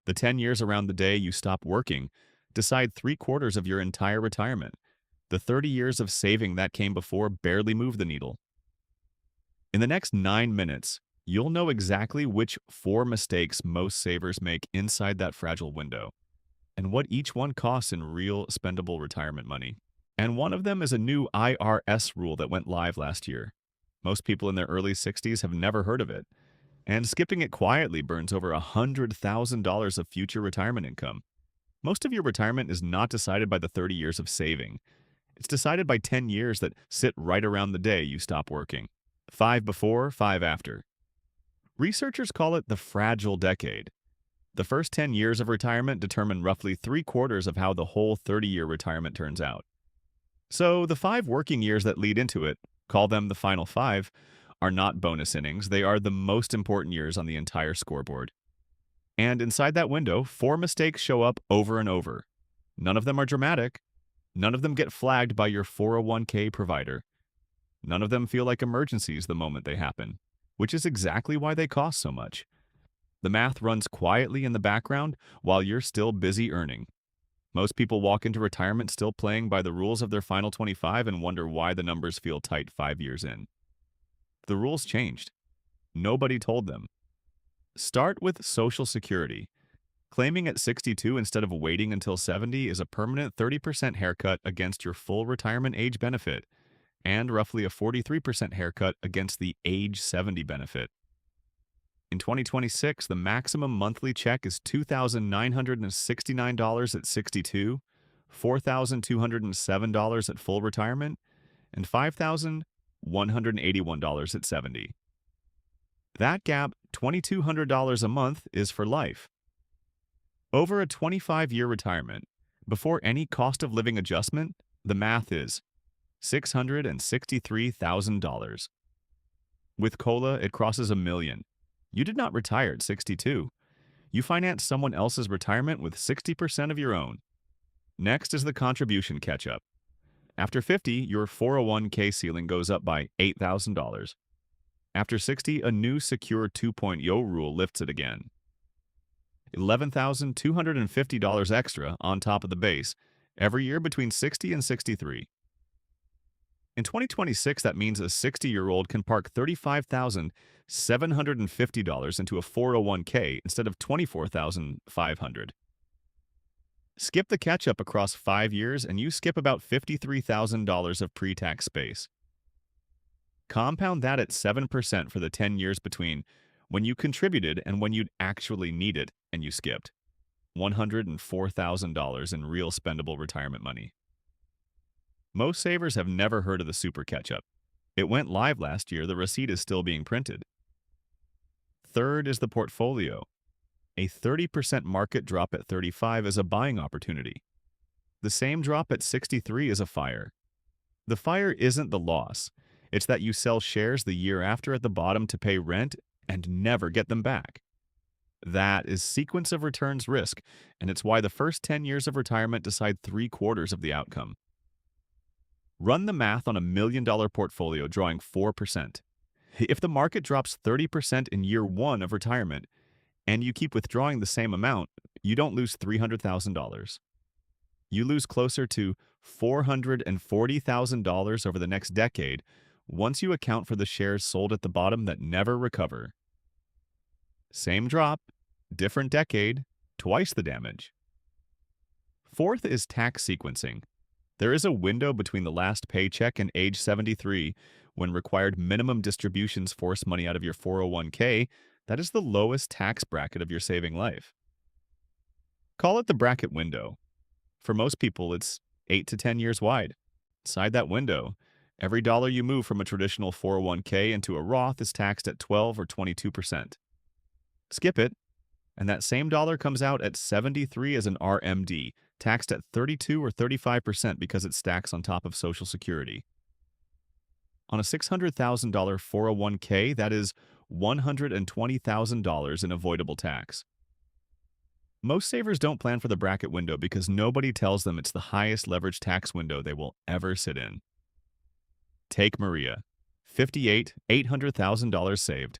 The 10 years around the day you stop working decide three-quarters of your entire retirement. The 30 years of saving that came before barely move the needle. In the next 9 minutes, you'll know exactly which four mistakes most savers make inside that fragile window, and what each one costs in real spendable retirement money. And one of them is a new IRS rule that went live last year. Most people in their early 60s have never heard of it, and skipping it quietly burns over $100,000 of future retirement income. Most of your retirement is not decided by the 30 years of saving. It's decided by 10 years that sit right around the day you stop working. 5 before, 5 after. Researchers call it the fragile decade. The first 10 years of retirement determine roughly three-quarters of how the whole 30-year retirement turns out. So the 5 working years that lead into it, call them the final 5, are not bonus innings. They are the most important years on the entire scoreboard. And inside that window, 4 mistakes show up over and over. None of them are dramatic. None of them get flagged by your 401k provider. None of them feel like emergencies the moment they happen, which is exactly why they cost so much. The math runs quietly in the background while you're still busy earning. Most people walk into retirement still playing by the rules of their final 25 and wonder why the numbers feel tight 5 years in. The rules changed. Nobody told them. Start with Social Security. Claiming at 62 instead of waiting until 70 is a permanent 30% haircut against your full retirement age benefit, and roughly a 43% haircut against the age 70 benefit. In 2026, the maximum monthly check is $2,969 at 62, $4,207 at full retirement, and $5,181 at 70. That gap, $2,200 a month, is for life. Over a 25-year retirement, before any cost of living adjustment, the math is $663,000. With COLA, it crosses $1 million. You did not retire at 62. You financed someone else's retirement with 60% of your own. Next is the contribution catch-up. After 50, your 401k ceiling goes up by $8,000. After 60, a new Secure 2.0 rule lifts it again. $11,250 extra on top of the base every year between 60 and 63. In 2026, that means a 60-year-old can park $35,750 into a 401k instead of $24,500. Skip the catch-up across 5 years and you skip about $53,000 of pre-tax space. Compound that at 7% for the 10 years between when you contributed and when you'd actually need it and you skipped. $104,000 in real spendable retirement money. Most savers have never heard of the Super Catch-up. It went live last year. The receipt is still being printed. Third is the portfolio. A 30% market drop at 35 is a buying opportunity. The same drop at 63 is a fire. The fire isn't the loss. It's that you sell shares the year after at the bottom to pay rent and never get them back. That is sequence of returns risk, and it's why the first 10 years of retirement decide three-quarters of the outcome. Run the math on a $1 million portfolio drawing 4%. If the market drops 30% in year 1 of retirement, and you keep withdrawing the same amount, you don't lose $300,000. You lose closer to $440,000 over the next decade once you account for the shares sold at the bottom that never recover. Same drop, different decade, twice the damage. Fourth is tax sequencing. There is a window between the last paycheck and age 73 when required minimum distributions force money out of your 401k. That is the lowest tax bracket of your saving life. Call it the bracket window. For most people, it's 8 to 10 years wide. Inside that window, every dollar you move from a traditional 401k into a Roth is taxed at 12 or 22%. Skip it, and that same dollar comes out at 73 as an RMD, taxed at 32 or 35% because it stacks on top of Social Security. On a $600,000 401k, that is $120,000 in avoidable tax. Most savers don't plan for the bracket window because nobody tells them it's the highest leverage tax window they will ever sit in. Take Maria, 58, $800,000 saved.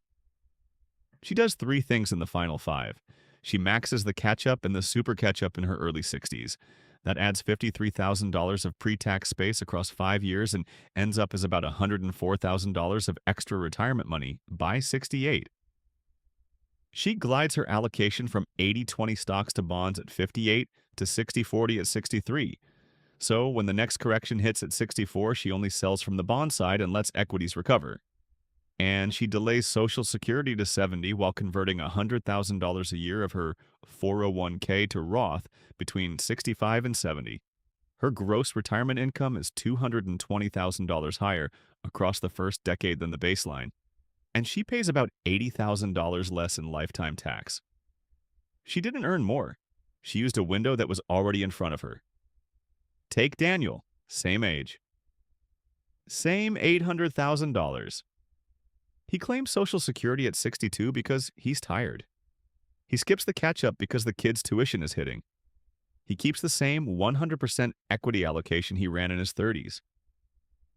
She does 3 things in the final 5. She maxes the catch-up and the super catch-up in her early 60s. That adds $53,000 of pre-tax space across 5 years and ends up as about $104,000 of extra retirement money by 68. She glides her allocation from 80-20 stocks to bonds at 58 to 60-40 at 63. So when the next correction hits at 64, she only sells from the bond side and lets equities recover. And she delays Social Security to 70 while converting $100,000 a year of her 401k to Roth between 65 and 70. Her gross retirement income is $220,000 higher across the first decade than the baseline, and she pays about $80,000 less in lifetime tax. She didn't earn more. She used a window that was already in front of her. Take Daniel, same age. Same $800,000. He claims Social Security at 62 because he's tired. He skips the catch-up because the kid's tuition is hitting. He keeps the same 100% equity allocation he ran in his 30s.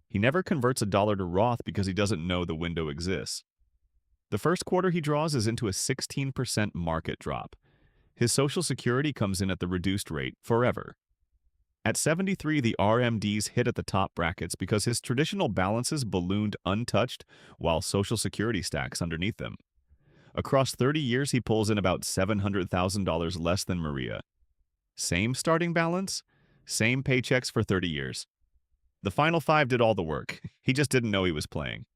He never converts a dollar to Roth because he doesn't know the window exists. The first quarter he draws is into a 16% market drop. His Social Security comes in at the reduced rate forever. At 73, the RMDs hit at the top brackets because his traditional balances ballooned untouched while Social Security stacks underneath them. Across 30 years, he pulls in about $700,000 less than Maria. Same starting balance, same paychecks for 30 years. The final 5 did all the work. He just didn't know he was playing.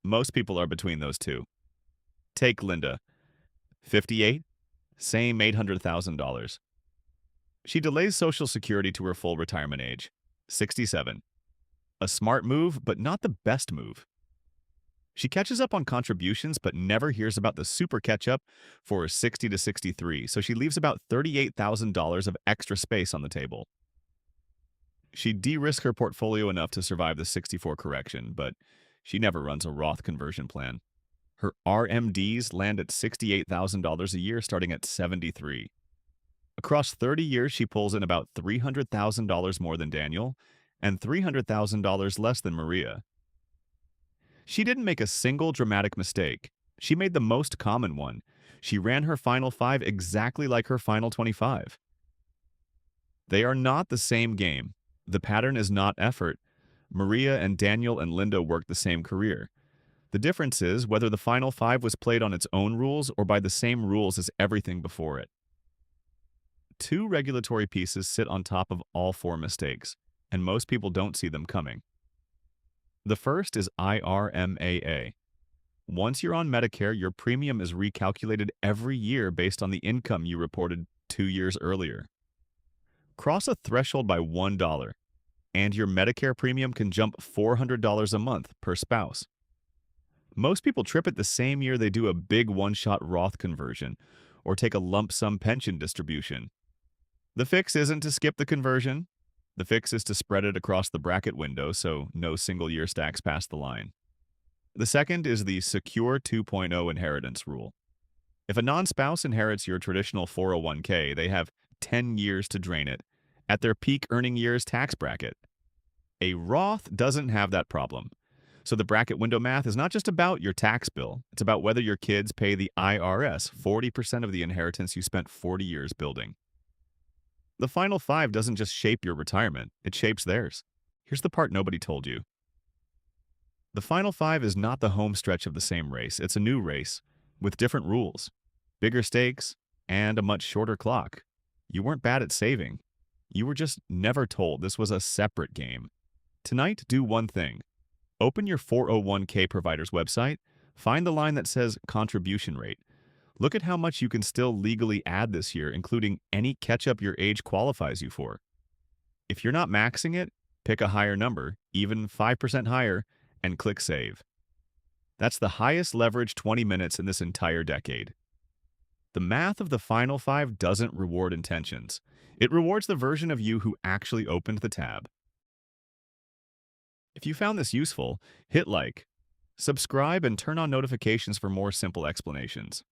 Most people are between those two. Take Linda. 58, same $800,000. She delays Social Security to her full retirement age, 67. A smart move, but not the best move. She catches up on contributions, but never hears about the super catch-up for 60 to 63, so she leaves about $38,000 of extra space on the table. She de-risks her portfolio enough to survive the 64 correction, but she never runs a Roth conversion plan. Her RMDs land at $68,000 a year starting at 73. Across 30 years, she pulls in about $300,000 more than Daniel and $300,000 less than Maria. She didn't make a single dramatic mistake. She made the most common one. She ran her final 5 exactly like her final 25. They are not the same game. The pattern is not effort. Maria and Daniel and Linda worked the same career. The difference is whether the final 5 was played on its own rules or by the same rules as everything before it. 2 regulatory pieces sit on top of all 4 mistakes, and most people don't see them coming. The first is IRMAA. Once you're on Medicare, your premium is recalculated every year based on the income you reported 2 years earlier. Cross a threshold by $1, and your Medicare premium can jump $400 a month per spouse. Most people trip it the same year they do a big one-shot Roth conversion or take a lump sum pension distribution. The fix isn't to skip the conversion. The fix is to spread it across the bracket window so no single year stacks past the line. The second is the Secure 2.0 inheritance rule. If a non-spouse inherits your traditional 401k, they have 10 years to drain it at their peak earning years tax bracket. A Roth doesn't have that problem. So the bracket window math is not just about your tax bill. It's about whether your kids pay the IRS 40% of the inheritance you spent 40 years building. The final 5 doesn't just shape your retirement, it shapes theirs. Here's the part nobody told you. The final 5 is not the home stretch of the same race. It's a new race with different rules, bigger stakes, and a much shorter clock. You weren't bad at saving. You were just never told this was a separate game. Tonight, do one thing. Open your 401k provider's website, find the line that says contribution rate. Look at how much you can still legally add this year, including any catch-up your age qualifies you for. If you're not maxing it, pick a higher number, even 5% higher, and click Save. That's the highest leverage 20 minutes in this entire decade. The math of the final 5 doesn't reward intentions. It rewards the version of you who actually opened the tab. If you found this useful, hit like, subscribe, and turn on notifications for more simple explanations.